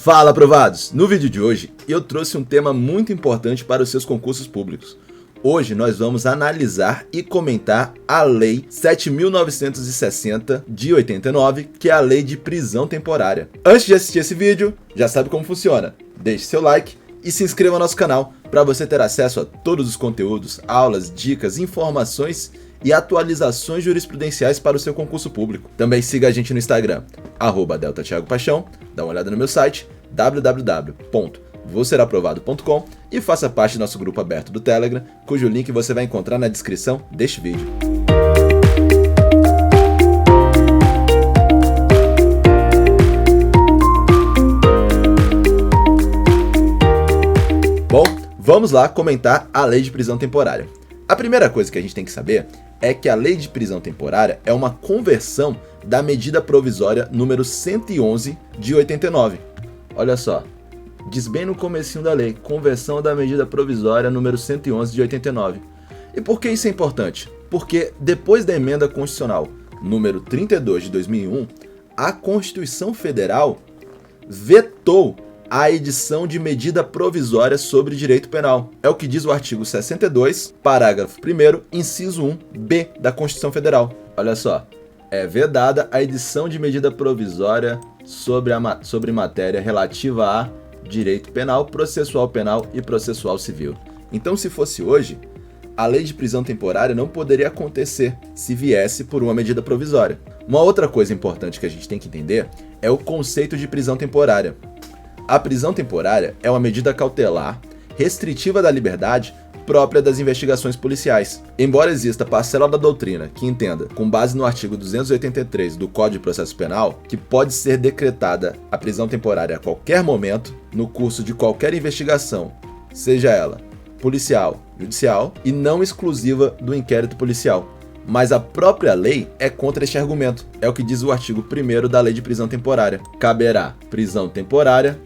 Fala, aprovados! No vídeo de hoje, eu trouxe um tema muito importante para os seus concursos públicos. Hoje nós vamos analisar e comentar a Lei 7.960 de 89, que é a Lei de Prisão Temporária. Antes de assistir esse vídeo, já sabe como funciona. Deixe seu like e se inscreva no nosso canal para você ter acesso a todos os conteúdos, aulas, dicas, informações e atualizações jurisprudenciais para o seu concurso público. Também siga a gente no Instagram, @deltatiagopaixão, dá uma olhada no meu site, www.voseraprovado.com e faça parte do nosso grupo aberto do Telegram, cujo link você vai encontrar na descrição deste vídeo. Bom, vamos lá comentar a Lei de Prisão Temporária. A primeira coisa que a gente tem que saber é que a Lei de Prisão Temporária é uma conversão da medida provisória número 111 de 89. Olha só, diz bem no comecinho da lei, conversão da medida provisória número 111 de 89. E por que isso é importante? Porque depois da emenda constitucional número 32 de 2001, a Constituição Federal vetou a edição de medida provisória sobre direito penal. É o que diz o artigo 62, parágrafo 1º, inciso 1b da Constituição Federal. Olha só, é vedada a edição de medida provisória sobre matéria relativa a direito penal, processual penal e processual civil. Então, se fosse hoje, a lei de prisão temporária não poderia acontecer se viesse por uma medida provisória. Uma outra coisa importante que a gente tem que entender é o conceito de prisão temporária. A prisão temporária é uma medida cautelar restritiva da liberdade própria das investigações policiais. Embora exista parcela da doutrina que entenda, com base no artigo 283 do Código de Processo Penal, que pode ser decretada a prisão temporária a qualquer momento, no curso de qualquer investigação, seja ela policial, judicial e não exclusiva do inquérito policial. Mas a própria lei é contra este argumento. É o que diz o artigo 1º da Lei de Prisão Temporária. Caberá prisão temporária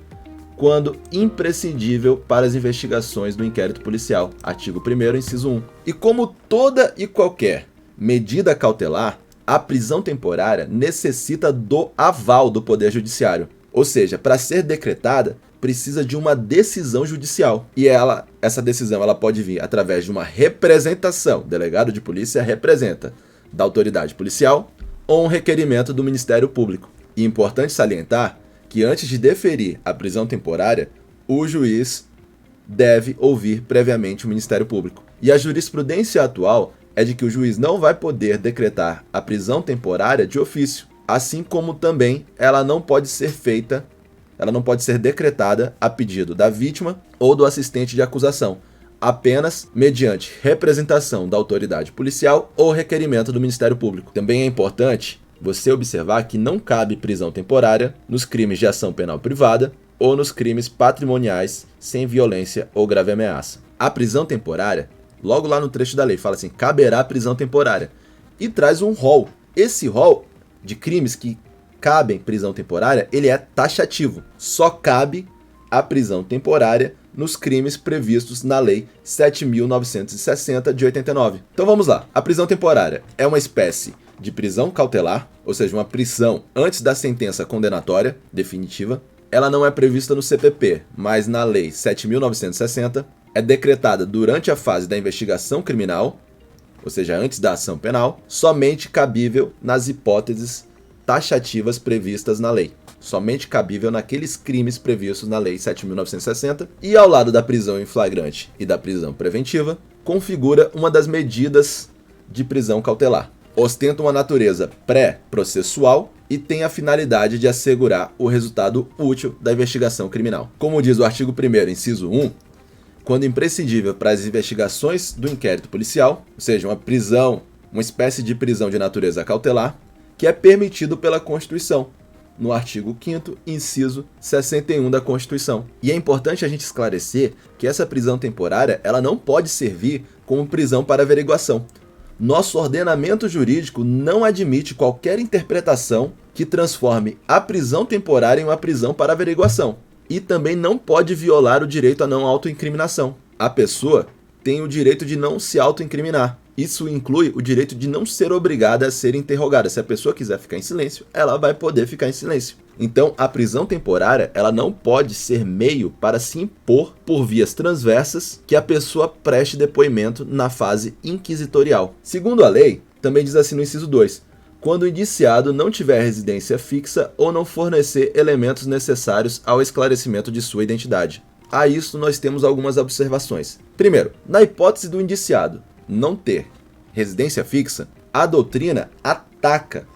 quando imprescindível para as investigações do inquérito policial. Artigo 1º, inciso 1. E como toda e qualquer medida cautelar, a prisão temporária necessita do aval do Poder Judiciário. Ou seja, para ser decretada, precisa de uma decisão judicial. E essa decisão ela pode vir através de uma representação, delegado de polícia representa, da autoridade policial, ou um requerimento do Ministério Público. E é importante salientar que antes de deferir a prisão temporária, o juiz deve ouvir previamente o Ministério Público. E a jurisprudência atual é de que o juiz não vai poder decretar a prisão temporária de ofício, assim como também ela não pode ser decretada a pedido da vítima ou do assistente de acusação, apenas mediante representação da autoridade policial ou requerimento do Ministério Público. Também é importante você observar que não cabe prisão temporária nos crimes de ação penal privada ou nos crimes patrimoniais sem violência ou grave ameaça. A prisão temporária, logo lá no trecho da lei, fala assim, caberá prisão temporária, e traz um rol. Esse rol de crimes que cabem prisão temporária, ele é taxativo. Só cabe a prisão temporária nos crimes previstos na Lei 7.960 de 89. Então vamos lá. A prisão temporária é uma espécie de prisão cautelar, ou seja, uma prisão antes da sentença condenatória definitiva. Ela não é prevista no CPP, mas na Lei 7.960 é decretada durante a fase da investigação criminal, ou seja, antes da ação penal, somente cabível nas hipóteses taxativas previstas na lei. Somente cabível naqueles crimes previstos na Lei 7.960 e ao lado da prisão em flagrante e da prisão preventiva, configura uma das medidas de prisão cautelar. Ostenta uma natureza pré-processual e tem a finalidade de assegurar o resultado útil da investigação criminal. Como diz o artigo 1º, inciso 1, quando imprescindível para as investigações do inquérito policial, ou seja, uma espécie de prisão de natureza cautelar, que é permitido pela Constituição, no artigo 5º, inciso 61 da Constituição. E é importante a gente esclarecer que essa prisão temporária ela não pode servir como prisão para averiguação. Nosso ordenamento jurídico não admite qualquer interpretação que transforme a prisão temporária em uma prisão para averiguação. E também não pode violar o direito à não autoincriminação. A pessoa tem o direito de não se autoincriminar. Isso inclui o direito de não ser obrigada a ser interrogada. Se a pessoa quiser ficar em silêncio, ela vai poder ficar em silêncio. Então, a prisão temporária, ela não pode ser meio para se impor por vias transversas que a pessoa preste depoimento na fase inquisitorial. Segundo a lei, também diz assim no inciso 2, quando o indiciado não tiver residência fixa ou não fornecer elementos necessários ao esclarecimento de sua identidade. A isso nós temos algumas observações. Primeiro, na hipótese do indiciado não ter residência fixa, a doutrina ataca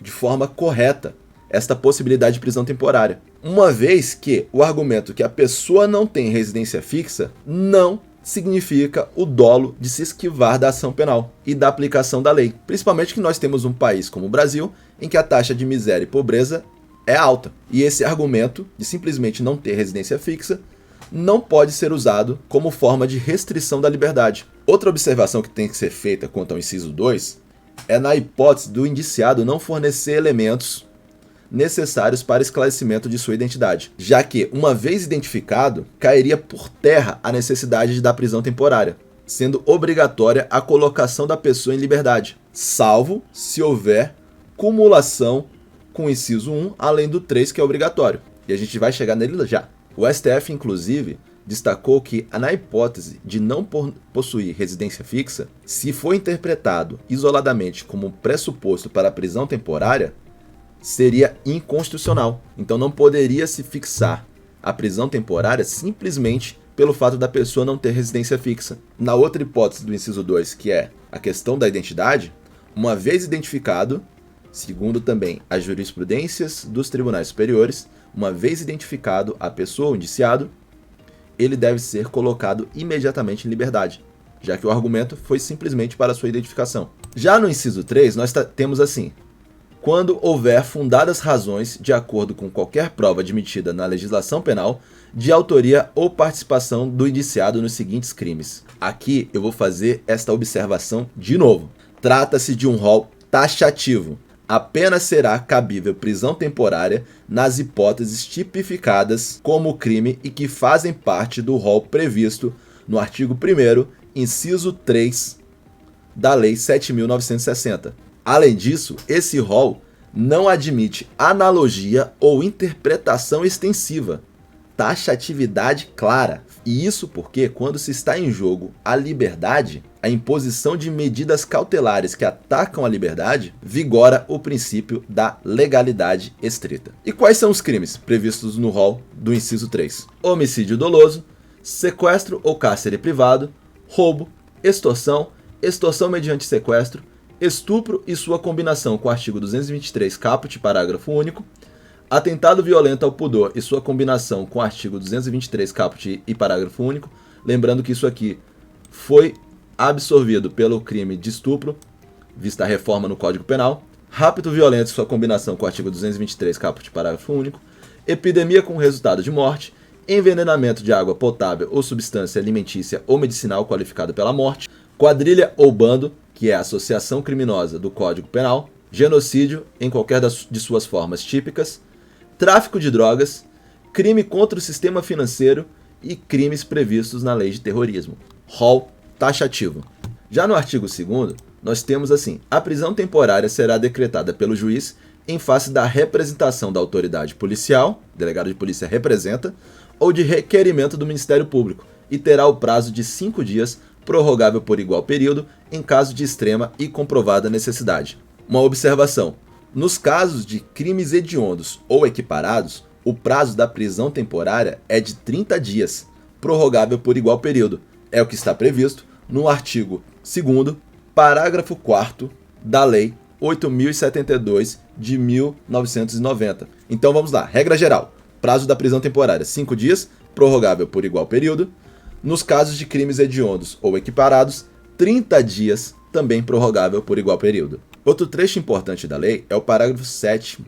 de forma correta esta possibilidade de prisão temporária, uma vez que o argumento que a pessoa não tem residência fixa não significa o dolo de se esquivar da ação penal e da aplicação da lei, principalmente que nós temos um país como o Brasil, em que a taxa de miséria e pobreza é alta, e esse argumento de simplesmente não ter residência fixa não pode ser usado como forma de restrição da liberdade. Outra observação que tem que ser feita quanto ao inciso 2 é na hipótese do indiciado não fornecer elementos necessários para esclarecimento de sua identidade, já que, uma vez identificado, cairia por terra a necessidade da prisão temporária, sendo obrigatória a colocação da pessoa em liberdade, salvo se houver cumulação com o inciso 1, além do 3, que é obrigatório. E a gente vai chegar nele já. O STF, inclusive, destacou que, na hipótese de não possuir residência fixa, se for interpretado isoladamente como pressuposto para a prisão temporária, seria inconstitucional. Então não poderia se fixar a prisão temporária simplesmente pelo fato da pessoa não ter residência fixa. Na outra hipótese do inciso 2, que é a questão da identidade, uma vez identificado, segundo também as jurisprudências dos tribunais superiores, uma vez identificado a pessoa, o indiciado, ele deve ser colocado imediatamente em liberdade, já que o argumento foi simplesmente para sua identificação. Já no inciso 3, nós temos assim: quando houver fundadas razões, de acordo com qualquer prova admitida na legislação penal, de autoria ou participação do indiciado nos seguintes crimes. Aqui eu vou fazer esta observação de novo. Trata-se de um rol taxativo. Apenas será cabível prisão temporária nas hipóteses tipificadas como crime e que fazem parte do rol previsto no artigo 1º, inciso 3 da Lei 7.960. Além disso, esse rol não admite analogia ou interpretação extensiva, taxatividade clara. E isso porque, quando se está em jogo a liberdade, a imposição de medidas cautelares que atacam a liberdade, vigora o princípio da legalidade estrita. E quais são os crimes previstos no rol do inciso 3? Homicídio doloso, sequestro ou cárcere privado, roubo, extorsão, extorsão mediante sequestro, estupro e sua combinação com o artigo 223, caput, parágrafo único, atentado violento ao pudor e sua combinação com o artigo 223, caput e parágrafo único, lembrando que isso aqui foi absorvido pelo crime de estupro, vista a reforma no Código Penal, rapto violento e sua combinação com o artigo 223, caput, parágrafo único, epidemia com resultado de morte, envenenamento de água potável ou substância alimentícia ou medicinal qualificada pela morte, quadrilha ou bando, que é a associação criminosa do Código Penal, genocídio em qualquer de suas formas típicas, tráfico de drogas, crime contra o sistema financeiro e crimes previstos na lei de terrorismo. Rol taxativo. Já no artigo 2º, nós temos assim: a prisão temporária será decretada pelo juiz em face da representação da autoridade policial, delegado de polícia representa, ou de requerimento do Ministério Público, e terá o prazo de 5 dias, prorrogável por igual período, em caso de extrema e comprovada necessidade. Uma observação: nos casos de crimes hediondos ou equiparados, o prazo da prisão temporária é de 30 dias, prorrogável por igual período. É o que está previsto no artigo 2º, parágrafo 4º da Lei 8.072 de 1990. Então vamos lá, regra geral: prazo da prisão temporária 5 dias, prorrogável por igual período. Nos casos de crimes hediondos ou equiparados, 30 dias, também prorrogável por igual período. Outro trecho importante da lei é o parágrafo 7º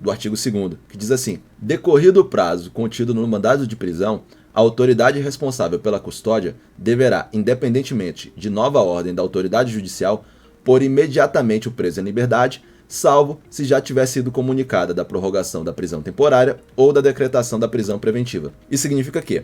do artigo 2º, que diz assim: decorrido o prazo contido no mandado de prisão, a autoridade responsável pela custódia deverá, independentemente de nova ordem da autoridade judicial, pôr imediatamente o preso em liberdade, salvo se já tiver sido comunicada da prorrogação da prisão temporária ou da decretação da prisão preventiva. Isso significa que,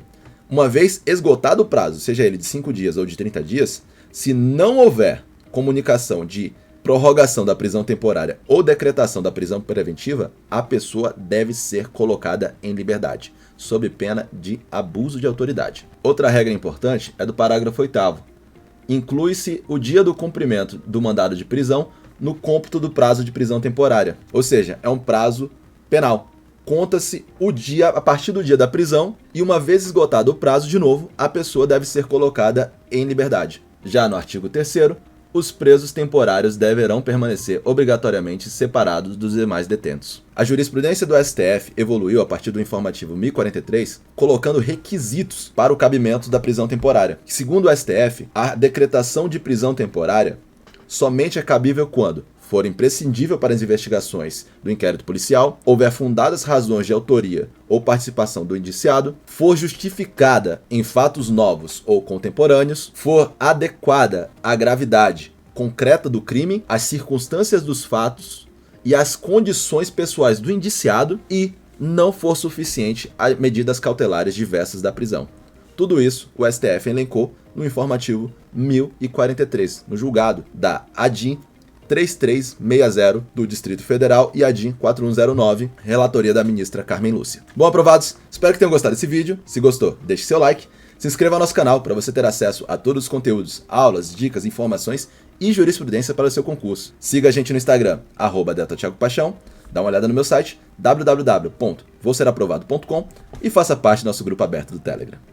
uma vez esgotado o prazo, seja ele de 5 dias ou de 30 dias, se não houver comunicação de prorrogação da prisão temporária ou decretação da prisão preventiva, a pessoa deve ser colocada em liberdade, sob pena de abuso de autoridade. Outra regra importante é do parágrafo 8º. Inclui-se o dia do cumprimento do mandado de prisão no cômputo do prazo de prisão temporária, ou seja, é um prazo penal. Conta-se o dia a partir do dia da prisão e, uma vez esgotado o prazo de novo, a pessoa deve ser colocada em liberdade. Já no artigo 3º, os presos temporários deverão permanecer obrigatoriamente separados dos demais detentos. A jurisprudência do STF evoluiu a partir do informativo 1043, colocando requisitos para o cabimento da prisão temporária. Segundo o STF, a decretação de prisão temporária somente é cabível quando for imprescindível para as investigações do inquérito policial, houver fundadas razões de autoria ou participação do indiciado, for justificada em fatos novos ou contemporâneos, for adequada à gravidade concreta do crime, às circunstâncias dos fatos e às condições pessoais do indiciado e não for suficiente a medidas cautelares diversas da prisão. Tudo isso o STF elencou no informativo 1043, no julgado da ADIM 3360 do Distrito Federal e ADIM 4109, relatoria da ministra Carmen Lúcia. Bom, aprovados, espero que tenham gostado desse vídeo. Se gostou, deixe seu like, se inscreva no nosso canal para você ter acesso a todos os conteúdos, aulas, dicas, informações e jurisprudência para o seu concurso. Siga a gente no Instagram, @DeltaThiagoPaixão, dá uma olhada no meu site, www.vouseraprovado.com e faça parte do nosso grupo aberto do Telegram.